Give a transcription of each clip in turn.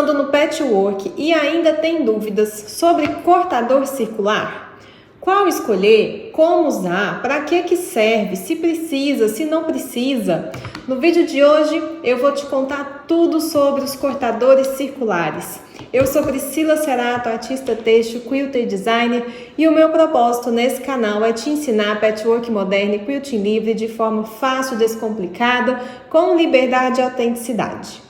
Pensando no patchwork e ainda tem dúvidas sobre cortador circular? Qual escolher? Como usar? Para que serve? Se precisa? Se não precisa? No vídeo de hoje eu vou te contar tudo sobre os cortadores circulares. Eu sou Priscila Cerato, artista têxtil, quilter designer, e o meu propósito nesse canal é te ensinar patchwork moderno e quilting livre de forma fácil, descomplicada, com liberdade e autenticidade.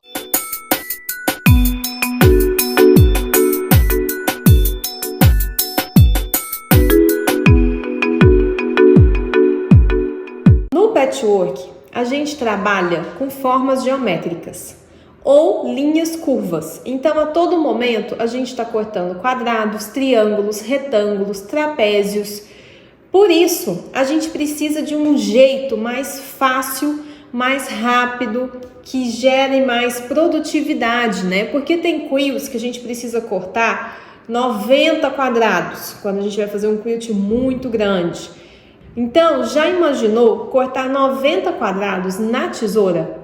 No patchwork, a gente trabalha com formas geométricas ou linhas curvas. Então, a todo momento, a gente está cortando quadrados, triângulos, retângulos, trapézios. Por isso, a gente precisa de um jeito mais fácil, mais rápido, que gere mais produtividade, né? Porque tem quilts que a gente precisa cortar 90 quadrados, quando a gente vai fazer um quilt muito grande. Então, já imaginou cortar 90 quadrados na tesoura?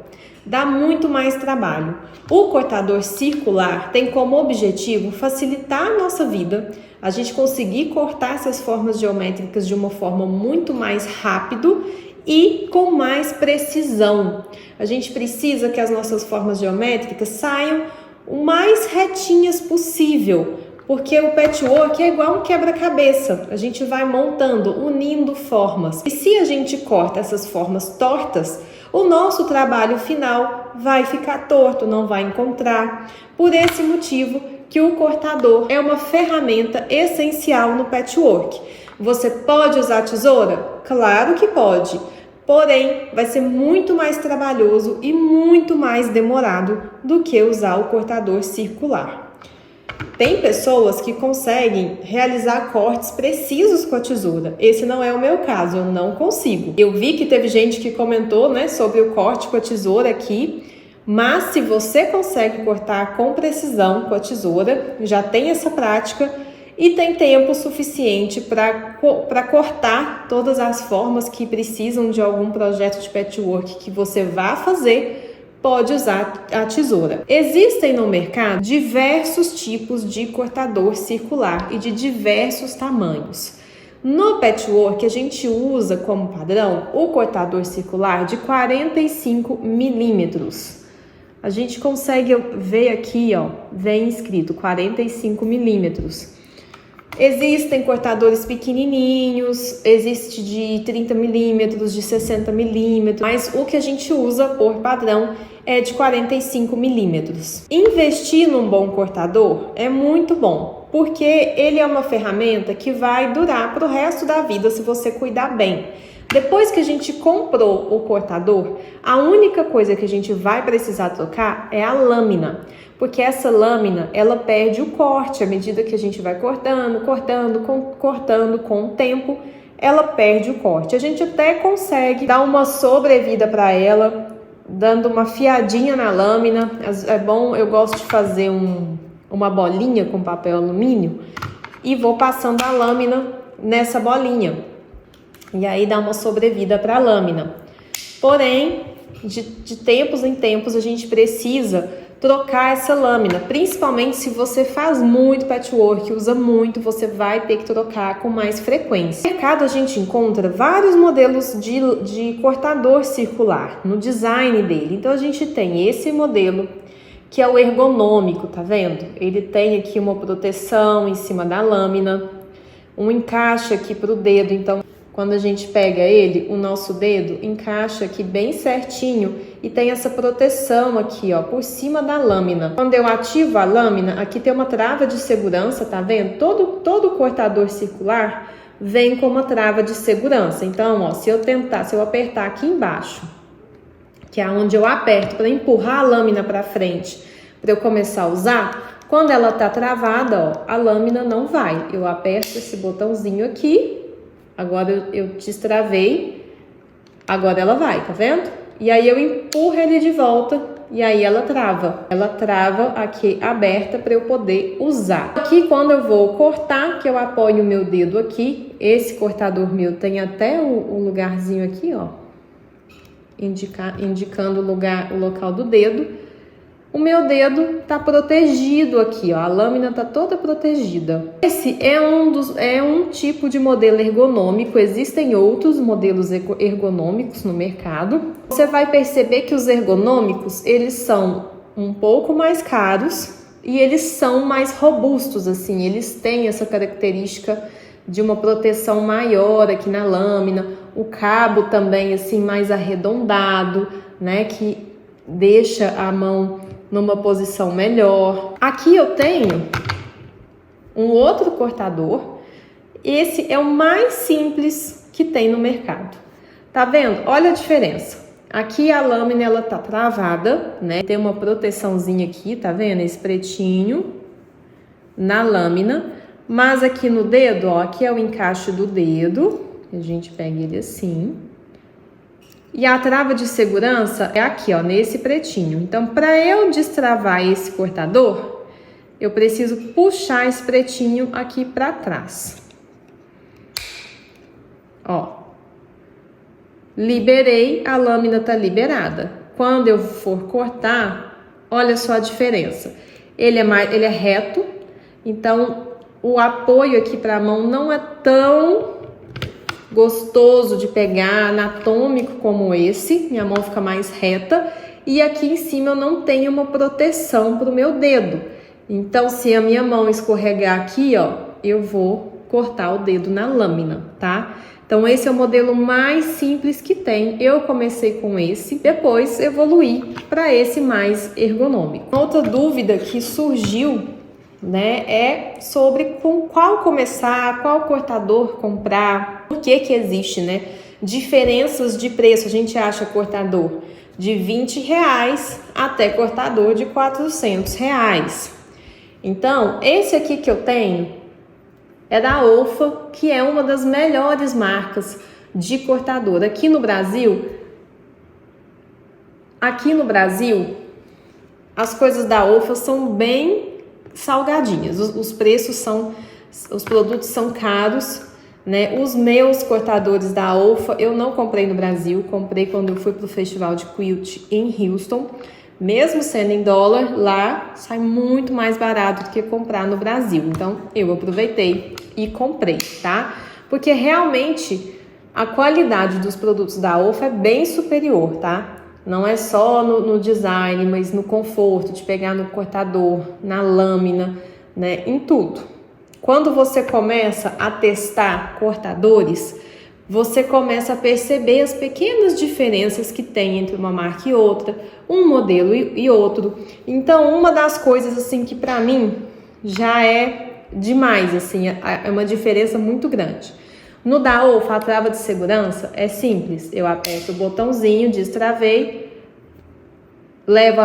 Dá muito mais trabalho. O cortador circular tem como objetivo facilitar a nossa vida, a gente conseguir cortar essas formas geométricas de uma forma muito mais rápido e com mais precisão. A gente precisa que as nossas formas geométricas saiam o mais retinhas possível, porque o patchwork é igual um quebra-cabeça. A gente vai montando, unindo formas. E se a gente corta essas formas tortas, o nosso trabalho final vai ficar torto, não vai encontrar. Por esse motivo que o cortador é uma ferramenta essencial no patchwork. Você pode usar a tesoura? Claro que pode. Porém, vai ser muito mais trabalhoso e muito mais demorado do que usar o cortador circular. Tem pessoas que conseguem realizar cortes precisos com a tesoura. Esse não é o meu caso, eu não consigo. Eu vi que teve gente que comentou, né, sobre o corte com a tesoura aqui, mas se você consegue cortar com precisão com a tesoura, já tem essa prática e tem tempo suficiente para cortar todas as formas que precisam de algum projeto de patchwork que você vá fazer, pode usar a tesoura. Existem no mercado diversos tipos de cortador circular e de diversos tamanhos. No patchwork, a gente usa como padrão o cortador circular de 45 milímetros. A gente consegue ver aqui, ó, vem escrito 45 milímetros. Existem cortadores pequenininhos, existe de 30 milímetros, de 60 milímetros, mas o que a gente usa por padrão é de 45 milímetros. Investir num bom cortador é muito bom, porque ele é uma ferramenta que vai durar para o resto da vida se você cuidar bem. Depois que a gente comprou o cortador, a única coisa que a gente vai precisar trocar é a lâmina, porque essa lâmina, ela perde o corte à medida que a gente vai cortando com o tempo, ela perde o corte. A gente até consegue dar uma sobrevida para ela, dando uma fiadinha na lâmina. É bom, eu gosto de fazer uma bolinha com papel alumínio e vou passando a lâmina nessa bolinha. E aí dá uma sobrevida para a lâmina. Porém, de tempos em tempos a gente precisa trocar essa lâmina, principalmente se você faz muito patchwork, usa muito, você vai ter que trocar com mais frequência. No mercado a gente encontra vários modelos de cortador circular no design dele. Então a gente tem esse modelo que é o ergonômico, tá vendo? Ele tem aqui uma proteção em cima da lâmina, um encaixe aqui para o dedo, então quando a gente pega ele, o nosso dedo encaixa aqui bem certinho e tem essa proteção aqui, ó, por cima da lâmina. Quando eu ativo a lâmina, aqui tem uma trava de segurança, tá vendo? Todo cortador circular vem com uma trava de segurança. Então, ó, se eu apertar aqui embaixo, que é onde eu aperto para empurrar a lâmina para frente, para eu começar a usar, quando ela tá travada, ó, a lâmina não vai. Eu aperto esse botãozinho aqui. Agora eu destravei, agora ela vai, tá vendo? E aí eu empurro ele de volta e aí ela trava. Ela trava aqui aberta para eu poder usar. Aqui quando eu vou cortar, que eu apoio o meu dedo aqui, esse cortador meu tem até um lugarzinho aqui, ó, indicando o local do dedo. o meu dedo tá protegido aqui, ó, a lâmina tá toda protegida. Esse é um tipo de modelo ergonômico, existem outros modelos ergonômicos no mercado. Você vai perceber que os ergonômicos, eles são um pouco mais caros e eles são mais robustos, assim, eles têm essa característica de uma proteção maior aqui na lâmina, o cabo também assim mais arredondado, né, que deixa a mão numa posição melhor. Aqui eu tenho um outro cortador. Esse é o mais simples que tem no mercado. Tá vendo? Olha a diferença. Aqui a lâmina ela tá travada, né? Tem uma proteçãozinha aqui, tá vendo? Esse pretinho na lâmina, mas aqui no dedo, ó, aqui é o encaixe do dedo. A gente pega ele assim. E a trava de segurança é aqui, ó, nesse pretinho. Então, para eu destravar esse cortador, eu preciso puxar esse pretinho aqui para trás. Ó. Liberei, a lâmina tá liberada. Quando eu for cortar, olha só a diferença. Ele é reto, então o apoio aqui para a mão não é tão gostoso de pegar, anatômico como esse, minha mão fica mais reta, e aqui em cima eu não tenho uma proteção para o meu dedo. Então, se a minha mão escorregar aqui, ó, eu vou cortar o dedo na lâmina, tá? Então, esse é o modelo mais simples que tem. Eu comecei com esse, depois evoluí para esse mais ergonômico. Outra dúvida que surgiu, né, é sobre com qual começar, qual cortador comprar, por que existe, né, diferenças de preço. A gente acha cortador de R$20 até cortador de R$400. Então, esse aqui que eu tenho é da Olfa, que é uma das melhores marcas de cortador. Aqui no Brasil, as coisas da Olfa são bem salgadinhas. Os produtos são caros, né? Os meus cortadores da Olfa eu não comprei no Brasil, comprei quando eu fui pro festival de quilt em Houston. Mesmo sendo em dólar, lá sai muito mais barato do que comprar no Brasil. Então, eu aproveitei e comprei, tá? Porque realmente a qualidade dos produtos da Olfa é bem superior, tá? Não é só no design, mas no conforto de pegar no cortador, na lâmina, né? Em tudo. Quando você começa a testar cortadores, você começa a perceber as pequenas diferenças que tem entre uma marca e outra, um modelo e outro. Então, uma das coisas assim que para mim já é demais, assim, é uma diferença muito grande. No da Olfa, a trava de segurança é simples. Eu aperto o botãozinho, destravei,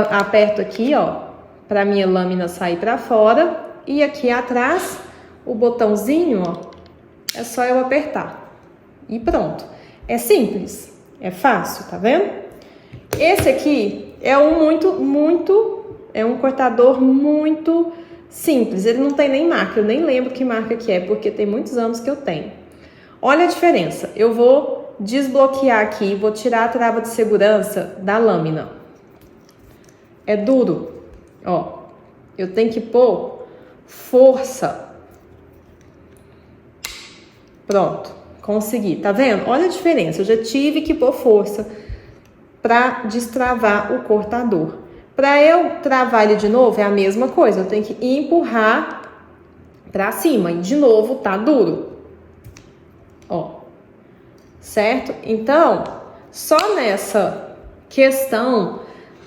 aperto aqui, ó, para minha lâmina sair para fora, e aqui atrás o botãozinho, ó, é só eu apertar. E pronto. É simples, é fácil, tá vendo? Esse aqui é um cortador muito simples. Ele não tem nem marca, eu nem lembro que marca que é, porque tem muitos anos que eu tenho. Olha a diferença. Eu vou desbloquear aqui, vou tirar a trava de segurança da lâmina. É duro, ó. Eu tenho que pôr força. Pronto. Consegui, tá vendo? Olha a diferença, eu já tive que pôr força para destravar o cortador. Para eu travar ele de novo é a mesma coisa, eu tenho que empurrar para cima e de novo tá duro. Ó, certo? Então, só nessa questão,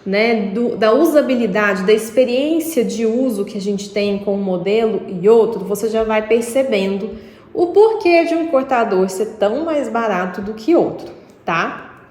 né, da usabilidade, da experiência de uso que a gente tem com um modelo e outro, você já vai percebendo o porquê de um cortador ser tão mais barato do que outro, tá?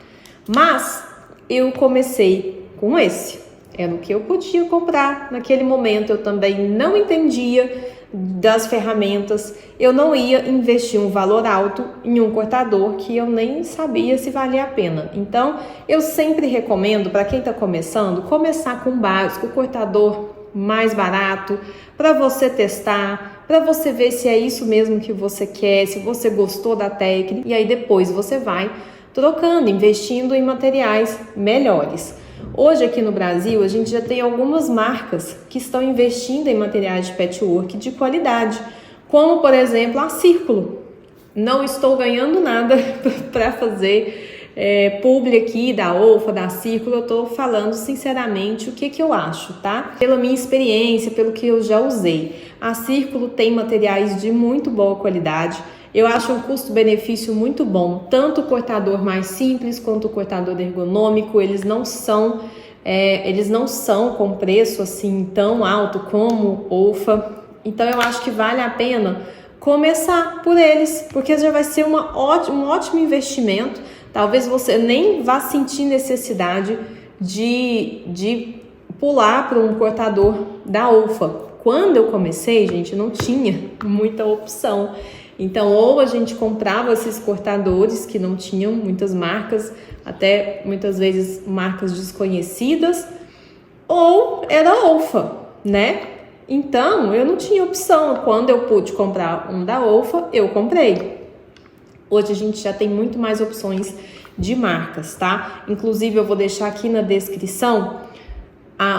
Mas eu comecei com esse. Era o que eu podia comprar naquele momento. Eu também não entendia das ferramentas. Eu não ia investir um valor alto em um cortador que eu nem sabia se valia a pena. Então, eu sempre recomendo para quem está começando, começar com o básico, o cortador mais barato, para você testar, para você ver se é isso mesmo que você quer, se você gostou da técnica, e aí depois você vai trocando, investindo em materiais melhores. Hoje aqui no Brasil a gente já tem algumas marcas que estão investindo em materiais de patchwork de qualidade, como por exemplo a Círculo. Não estou ganhando nada para fazer publi aqui da OLFA, da Círculo, eu estou falando sinceramente o que eu acho, tá? Pela minha experiência, pelo que eu já usei. A Círculo tem materiais de muito boa qualidade, eu acho um custo-benefício muito bom, tanto o cortador mais simples quanto o cortador ergonômico, eles não são com preço assim tão alto como OLFA, então eu acho que vale a pena começar por eles, porque já vai ser um ótimo investimento. Talvez você nem vá sentir necessidade de pular para um cortador da OLFA. Quando eu comecei, gente, não tinha muita opção. Então, ou a gente comprava esses cortadores que não tinham muitas marcas, até muitas vezes marcas desconhecidas, ou era OLFA, né? Então, eu não tinha opção. Quando eu pude comprar um da OLFA, eu comprei. Hoje a gente já tem muito mais opções de marcas, tá? Inclusive, eu vou deixar aqui na descrição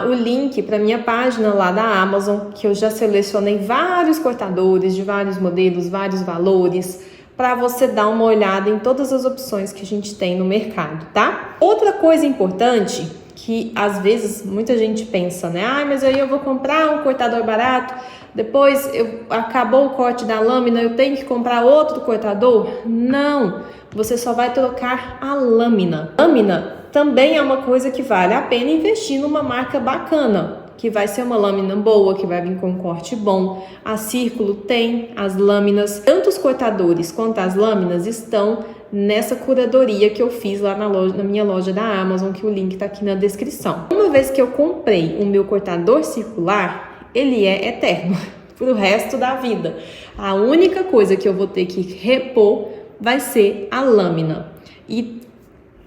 o link para minha página lá da Amazon, que eu já selecionei vários cortadores de vários modelos, vários valores, para você dar uma olhada em todas as opções que a gente tem no mercado, tá? Outra coisa importante que às vezes muita gente pensa, né? Mas aí eu vou comprar um cortador barato, depois acabou o corte da lâmina, eu tenho que comprar outro cortador? Não, você só vai trocar a lâmina. Lâmina também é uma coisa que vale a pena investir numa marca bacana, que vai ser uma lâmina boa, que vai vir com um corte bom. A Círculo tem as lâminas, tanto os cortadores quanto as lâminas estão nessa curadoria que eu fiz lá na minha loja da Amazon, que o link tá aqui na descrição. Uma vez que eu comprei o meu cortador circular, ele é eterno pro resto da vida. A única coisa que eu vou ter que repor vai ser a lâmina. E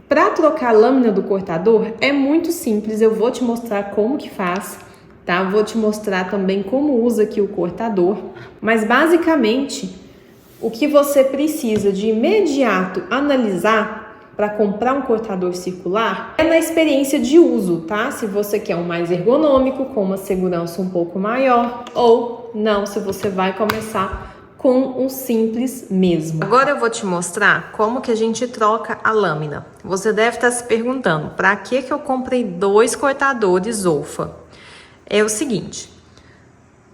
para trocar a lâmina do cortador é muito simples, eu vou te mostrar como que faz, tá? Vou te mostrar também como usa aqui o cortador, mas basicamente o que você precisa de imediato analisar para comprar um cortador circular é na experiência de uso, tá? Se você quer um mais ergonômico, com uma segurança um pouco maior, ou não, se você vai começar com um simples mesmo. Agora eu vou te mostrar como que a gente troca a lâmina. Você deve estar se perguntando, para que eu comprei 2 cortadores OLFA? É o seguinte,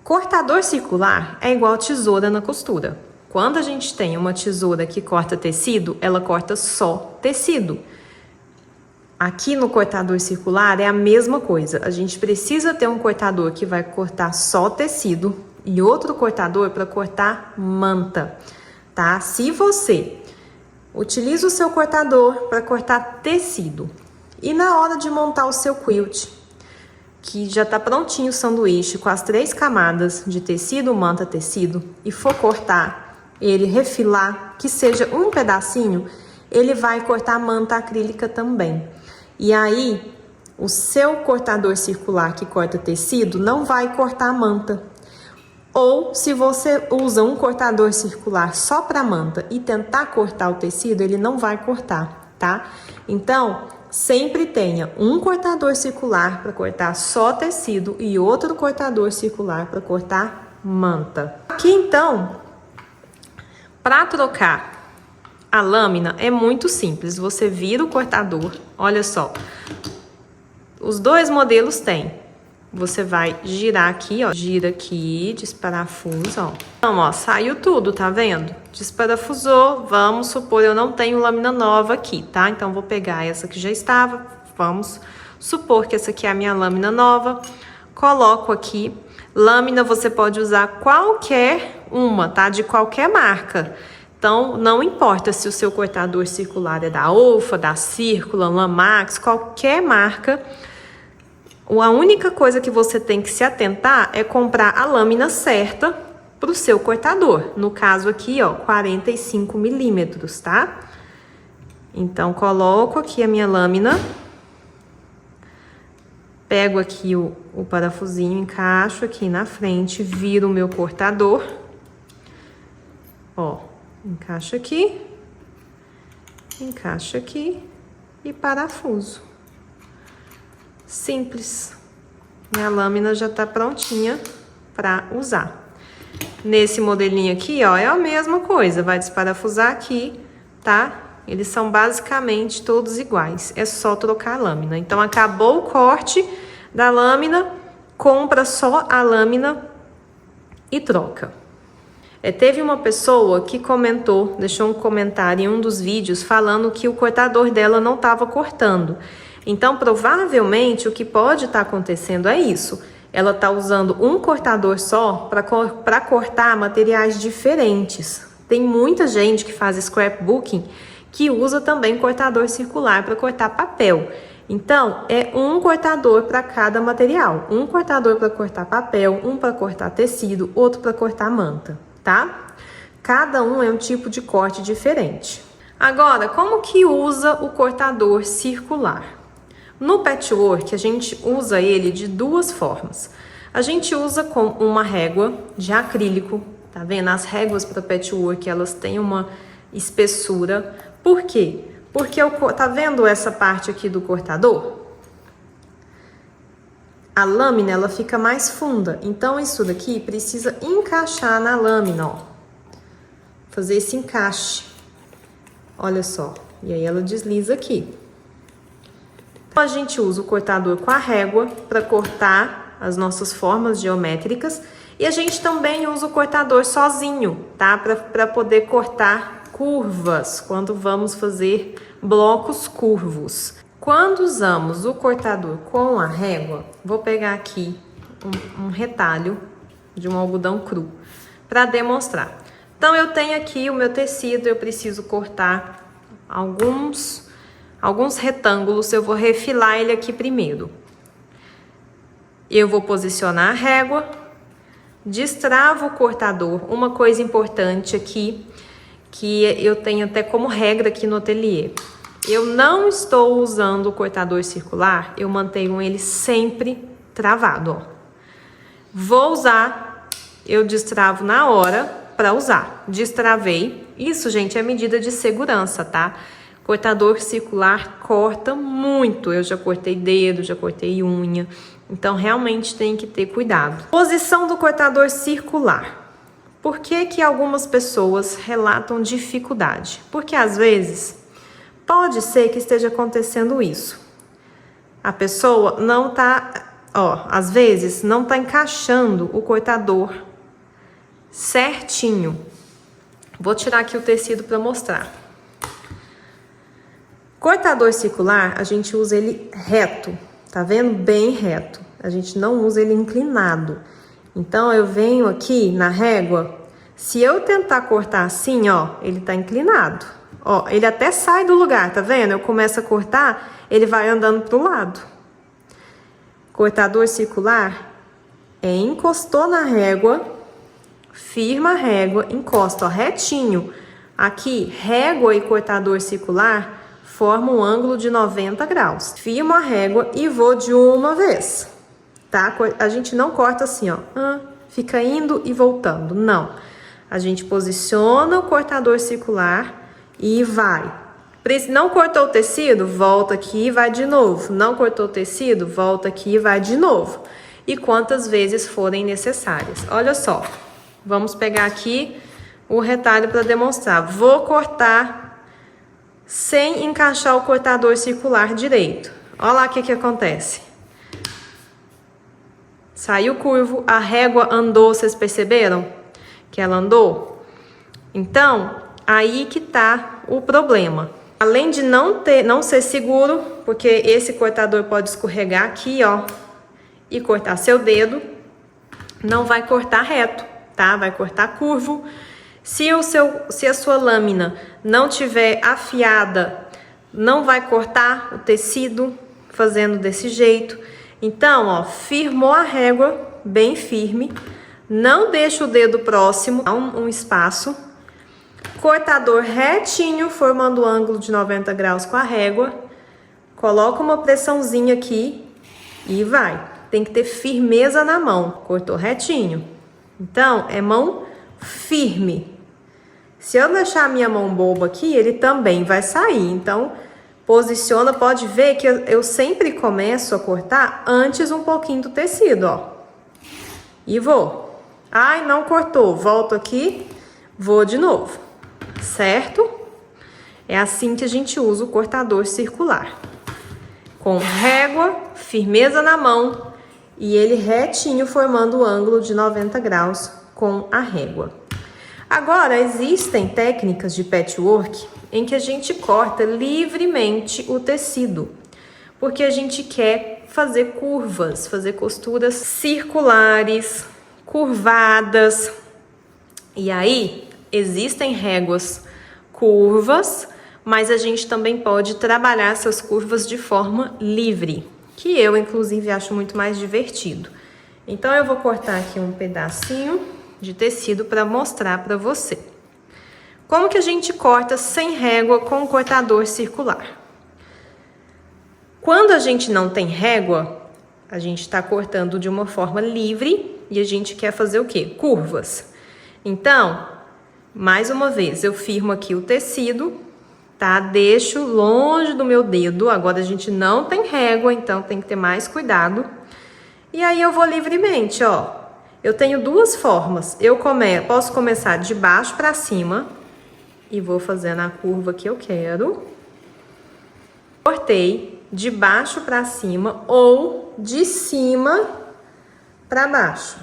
cortador circular é igual tesoura na costura. Quando a gente tem uma tesoura que corta tecido, ela corta só tecido. Aqui no cortador circular é a mesma coisa. A gente precisa ter um cortador que vai cortar só tecido e outro cortador para cortar manta, tá? Se você utiliza o seu cortador para cortar tecido e na hora de montar o seu quilt, que já tá prontinho o sanduíche com as 3 camadas de tecido, manta, tecido, e for cortar ele, refilar, que seja um pedacinho, ele vai cortar manta acrílica também. E aí, o seu cortador circular que corta tecido não vai cortar manta. Ou se você usa um cortador circular só para manta e tentar cortar o tecido, ele não vai cortar, tá? Então, sempre tenha um cortador circular para cortar só tecido e outro cortador circular para cortar manta. Aqui então, para trocar a lâmina é muito simples. Você vira o cortador, olha só. Os 2 modelos têm. Você vai girar aqui, ó, gira aqui, desparafusa, ó. Então, ó, saiu tudo, tá vendo? Desparafusou, vamos supor, eu não tenho lâmina nova aqui, tá? Então, vou pegar essa que já estava, vamos supor que essa aqui é a minha lâmina nova. Coloco aqui, lâmina você pode usar qualquer uma, tá? De qualquer marca. Então, não importa se o seu cortador circular é da OLFA, da Círculo, Lamax, qualquer marca. A única coisa que você tem que se atentar é comprar a lâmina certa para o seu cortador. No caso aqui, ó, 45 milímetros, tá? Então, coloco aqui a minha lâmina. Pego aqui o parafusinho, encaixo aqui na frente, viro o meu cortador. Ó, encaixa aqui e parafuso. simples. Minha lâmina já tá prontinha para usar. Nesse modelinho aqui, ó, é a mesma coisa. Vai desparafusar aqui, tá? Eles são basicamente todos iguais. É só trocar a lâmina. Então, acabou o corte da lâmina, compra só a lâmina e troca. Teve uma pessoa que comentou, deixou um comentário em um dos vídeos falando que o cortador dela não estava cortando. Então, provavelmente, o que pode estar acontecendo é isso. Ela está usando um cortador só para cortar materiais diferentes. Tem muita gente que faz scrapbooking que usa também cortador circular para cortar papel. Então, é um cortador para cada material. Um cortador para cortar papel, um para cortar tecido, outro para cortar manta, tá? Cada um é um tipo de corte diferente. Agora, como que usa o cortador circular? No patchwork, a gente usa ele de duas formas. A gente usa com uma régua de acrílico, tá vendo? As réguas para patchwork, elas têm uma espessura. Por quê? Porque, tá vendo essa parte aqui do cortador? A lâmina, ela fica mais funda. Então, isso daqui precisa encaixar na lâmina, ó. Fazer esse encaixe. Olha só. E aí, ela desliza aqui. A gente usa o cortador com a régua para cortar as nossas formas geométricas e a gente também usa o cortador sozinho, tá? Para poder cortar curvas quando vamos fazer blocos curvos. Quando usamos o cortador com a régua, vou pegar aqui um retalho de um algodão cru para demonstrar. Então, eu tenho aqui o meu tecido, eu preciso cortar alguns retângulos, eu vou refilar ele aqui primeiro. Eu vou posicionar a régua, destravo o cortador. Uma coisa importante aqui, que eu tenho até como regra aqui no ateliê. Eu não estou usando o cortador circular, eu mantenho ele sempre travado, ó. Vou usar, eu destravo na hora para usar. Destravei. Isso, gente, é medida de segurança, tá? Cortador circular corta muito. Eu já cortei dedo, já cortei unha. Então, realmente tem que ter cuidado. Posição do cortador circular. Por que que algumas pessoas relatam dificuldade? Porque, às vezes, pode ser que esteja acontecendo isso. A pessoa não tá, às vezes, não tá encaixando o cortador certinho. Vou tirar aqui o tecido para mostrar. Cortador circular, a gente usa ele reto, tá vendo? Bem reto. A gente não usa ele inclinado. Então, eu venho aqui na régua, se eu tentar cortar assim, ó, ele tá inclinado. Ó, ele até sai do lugar, tá vendo? Eu começo a cortar, ele vai andando pro lado. Cortador circular encostou na régua, firma a régua, encosta, ó, retinho. Aqui, régua e cortador circular formam um ângulo de 90 graus. Firmo a régua e vou de uma vez, tá? A gente não corta assim, ó, fica indo e voltando, não. A gente posiciona o cortador circular e vai. Não cortou o tecido? Volta aqui e vai de novo. Não cortou o tecido? Volta aqui e vai de novo. E quantas vezes forem necessárias. Olha só, vamos pegar aqui o retalho para demonstrar. Vou cortar sem encaixar o cortador circular direito. Olha lá o que acontece. Saiu curvo, a régua andou, vocês perceberam? Que ela andou? Então, aí que tá o problema. Além de não ser seguro, porque esse cortador pode escorregar aqui, ó, e cortar seu dedo, não vai cortar reto, tá? Vai cortar curvo. Se a sua lâmina não tiver afiada, não vai cortar o tecido fazendo desse jeito. Então, ó, firmou a régua bem firme, não deixa o dedo próximo, dá um espaço. Cortador retinho, formando um ângulo de 90 graus com a régua. Coloca uma pressãozinha aqui e vai. Tem que ter firmeza na mão. Cortou retinho. Então, é mão firme. Se eu deixar a minha mão boba aqui, ele também vai sair. Então, Posiciona, pode ver que eu sempre começo a cortar antes um pouquinho do tecido, ó. E vou. Ai, não cortou. Volto aqui, vou de novo, certo? É assim que a gente usa o cortador circular. Com régua, firmeza na mão e ele retinho formando o ângulo de 90 graus com a régua. Agora, existem técnicas de patchwork em que a gente corta livremente o tecido, porque a gente quer fazer curvas, fazer costuras circulares, curvadas. E aí, existem réguas curvas, mas a gente também pode trabalhar essas curvas de forma livre, que eu, inclusive, acho muito mais divertido. Então, eu vou cortar aqui um pedacinho de tecido para mostrar para você. Como que a gente corta sem régua com o cortador circular? Quando a gente não tem régua, a gente está cortando de uma forma livre e a gente quer fazer o quê? Curvas. Então, mais uma vez, eu firmo aqui o tecido, tá? Deixo longe do meu dedo. Agora a gente não tem régua, então tem que ter mais cuidado. E aí eu vou livremente, ó. Eu tenho duas formas. Eu posso começar de baixo para cima e vou fazendo a curva que eu quero. Cortei de baixo para cima ou de cima para baixo.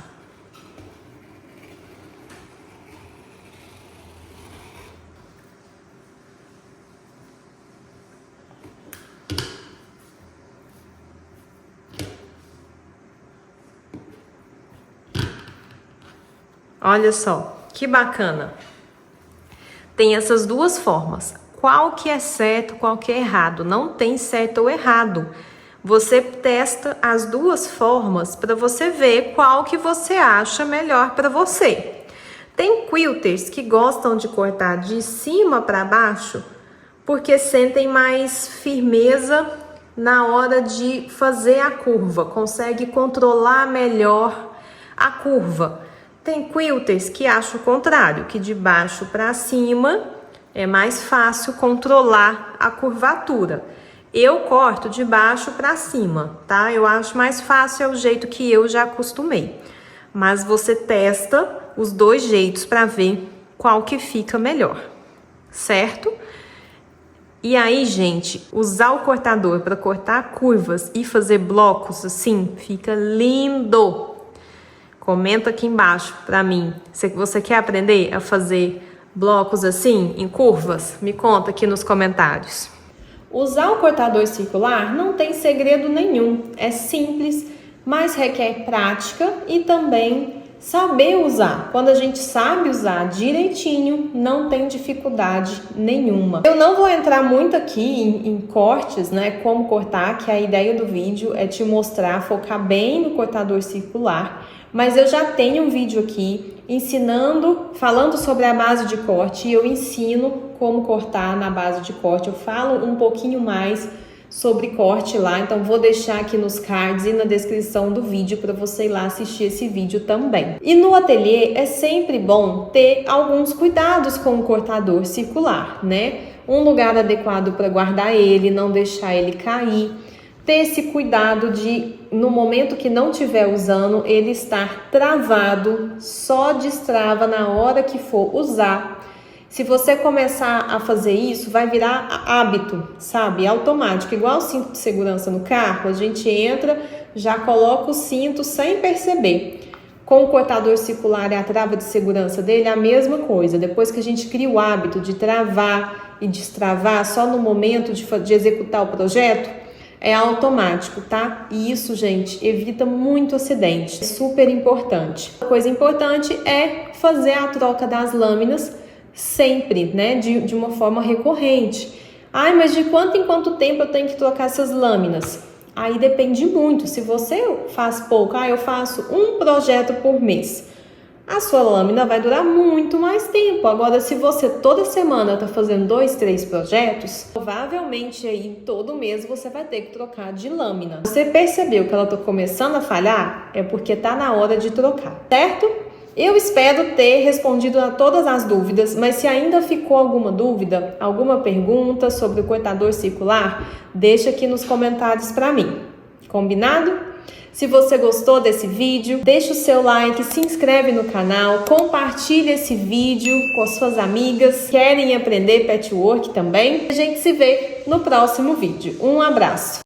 Olha só, que bacana. Tem essas duas formas. Qual que é certo, qual que é errado? Não tem certo ou errado. Você testa as duas formas para você ver qual que você acha melhor para você. Tem quilters que gostam de cortar de cima para baixo porque sentem mais firmeza na hora de fazer a curva, consegue controlar melhor a curva. Tem quilters que acham o contrário, que de baixo para cima é mais fácil controlar a curvatura. Eu corto de baixo para cima, tá? Eu acho mais fácil, é o jeito que eu já acostumei. Mas você testa os dois jeitos para ver qual que fica melhor, certo? E aí, gente, usar o cortador para cortar curvas e fazer blocos assim, fica lindo! Comenta aqui embaixo para mim, se você quer aprender a fazer blocos assim, em curvas? Me conta aqui nos comentários. Usar o cortador circular não tem segredo nenhum, é simples, mas requer prática e também saber usar. Quando a gente sabe usar direitinho, não tem dificuldade nenhuma. Eu não vou entrar muito aqui em cortes, né, como cortar, que a ideia do vídeo é te mostrar, focar bem no cortador circular. Mas eu já tenho um vídeo aqui ensinando, falando sobre a base de corte e eu ensino como cortar na base de corte. Eu falo um pouquinho mais sobre corte lá, então vou deixar aqui nos cards e na descrição do vídeo para você ir lá assistir esse vídeo também. E no ateliê é sempre bom ter alguns cuidados com o cortador circular, né? Um lugar adequado para guardar ele, não deixar ele cair. Ter esse cuidado de, no momento que não estiver usando, ele estar travado, só destrava na hora que for usar. Se você começar a fazer isso, vai virar hábito, sabe? Automático, igual o cinto de segurança no carro, a gente entra, já coloca o cinto sem perceber. Com o cortador circular e a trava de segurança dele, a mesma coisa. Depois que a gente cria o hábito de travar e destravar só no momento de executar o projeto, é automático, tá? E isso, gente, evita muito acidente. É super importante. Uma coisa importante é fazer a troca das lâminas sempre, né? De uma forma recorrente. Ai, mas de quanto em quanto tempo eu tenho que trocar essas lâminas? Aí depende muito. Se você faz pouco, eu faço um projeto por mês, a sua lâmina vai durar muito mais tempo. Agora, se você toda semana tá fazendo 2, 3 projetos, provavelmente aí todo mês você vai ter que trocar de lâmina. Você percebeu que ela tá começando a falhar? É porque tá na hora de trocar, certo? Eu espero ter respondido a todas as dúvidas, mas se ainda ficou alguma dúvida, alguma pergunta sobre o cortador circular, deixa aqui nos comentários para mim. Combinado? Se você gostou desse vídeo, deixa o seu like, se inscreve no canal, compartilha esse vídeo com as suas amigas que querem aprender patchwork também. A gente se vê no próximo vídeo. Um abraço!